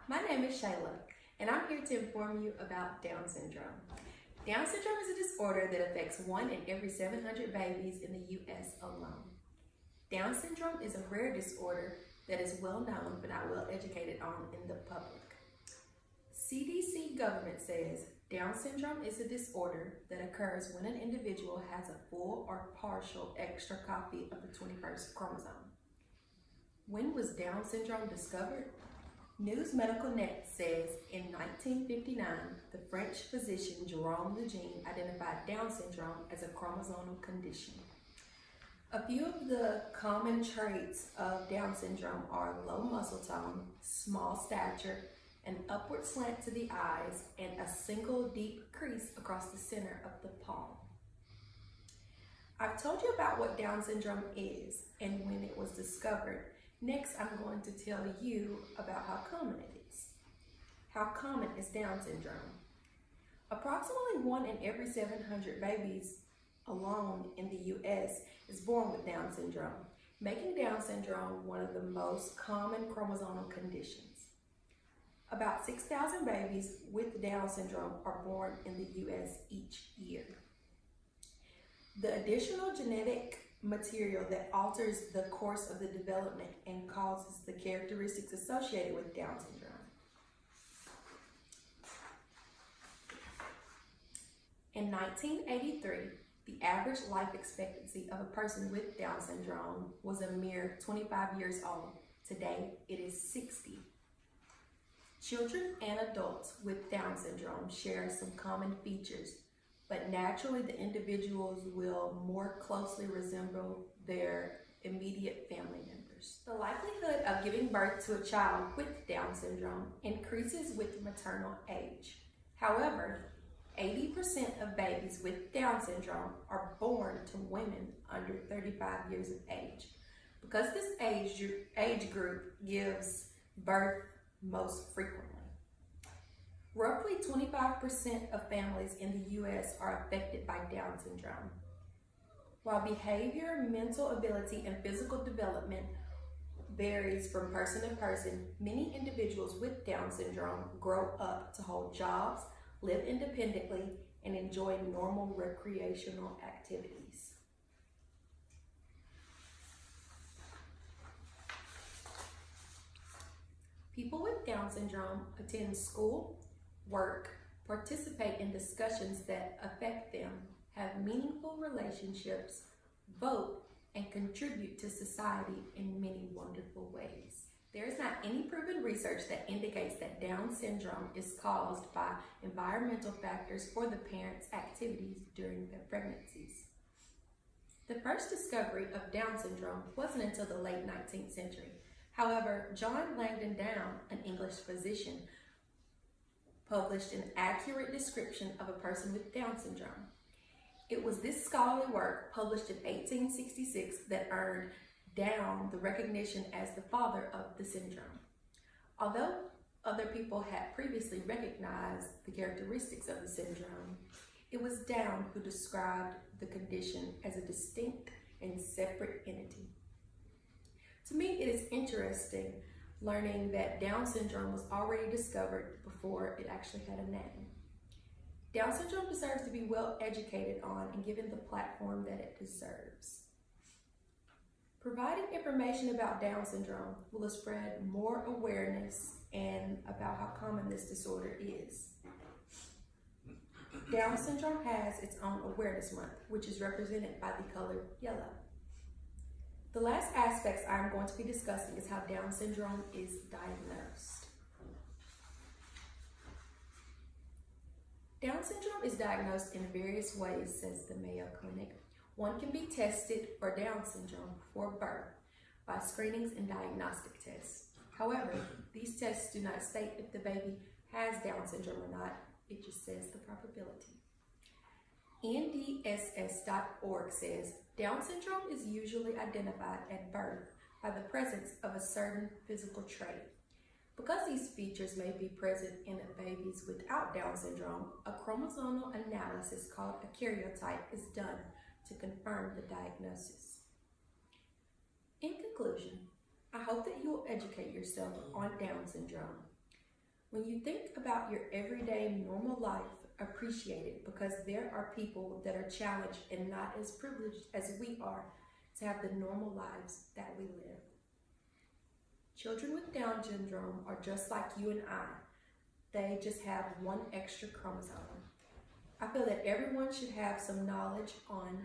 My name is Shayla, and I'm here to inform you about Down syndrome. Down syndrome is a disorder that affects 1 in every 700 babies in the U.S. alone. Down syndrome is a rare disorder that is well known but not well educated on in the public. CDC government says Down syndrome is a disorder that occurs when an individual has a full or partial extra copy of the 21st chromosome. When was Down syndrome discovered? News Medical Net says in 1959, the French physician Jerome Lejeune identified Down syndrome as a chromosomal condition. A few of the common traits of Down syndrome are low muscle tone, small stature, an upward slant to the eyes, and a single deep crease across the center of the palm. I've told you about what Down syndrome is and when it was discovered. Next, I'm going to tell you about how common it is. How common is Down syndrome? Approximately 1 in every 700 babies alone in the U.S. is born with Down syndrome, making Down syndrome one of the most common chromosomal conditions. About 6,000 babies with Down syndrome are born in the U.S. each year. The additional genetic material that alters the course of the development and causes the characteristics associated with Down syndrome. In 1983, the average life expectancy of a person with Down syndrome was a mere 25 years old. Today, it is 60. Children and adults with Down syndrome share some common features, but naturally the individuals will more closely resemble their immediate family members. The likelihood of giving birth to a child with Down syndrome increases with maternal age. However, 80% of babies with Down syndrome are born to women under 35 years of age. Because this age group gives birth most frequently. Roughly 25% of families in the U.S. are affected by Down syndrome. While behavior, mental ability, and physical development varies from person to person, many individuals with Down syndrome grow up to hold jobs, live independently, and enjoy normal recreational activities. People with Down syndrome attend school, work, participate in discussions that affect them, have meaningful relationships, vote, and contribute to society in many wonderful ways. There is not any proven research that indicates that Down syndrome is caused by environmental factors or the parents' activities during their pregnancies. The first discovery of Down syndrome wasn't until the late 19th century. However, John Langdon Down, an English physician, published an accurate description of a person with Down syndrome. It was this scholarly work, published in 1866, that earned Down the recognition as the father of the syndrome. Although other people had previously recognized the characteristics of the syndrome, it was Down who described the condition as a distinct and separate entity. To me, it is interesting learning that Down syndrome was already discovered before it actually had a name. Down syndrome deserves to be well educated on and given the platform that it deserves. Providing information about Down syndrome will spread more awareness and about how common this disorder is. Down syndrome has its own awareness month, which is represented by the color yellow. The last aspects I'm going to be discussing is how Down syndrome is diagnosed. Down syndrome is diagnosed in various ways, says the Mayo Clinic. One can be tested for Down syndrome before birth by screenings and diagnostic tests. However, these tests do not state if the baby has Down syndrome or not. It just says the probability. NDSS.org says Down syndrome is usually identified at birth by the presence of a certain physical trait. Because these features may be present in babies without Down syndrome, a chromosomal analysis called a karyotype is done to confirm the diagnosis. In conclusion, I hope that you will educate yourself on Down syndrome. When you think about your everyday normal life, appreciate it, because there are people that are challenged and not as privileged as we are to have the normal lives that we live. Children with Down syndrome are just like you and I. They just have one extra chromosome. I feel that everyone should have some knowledge on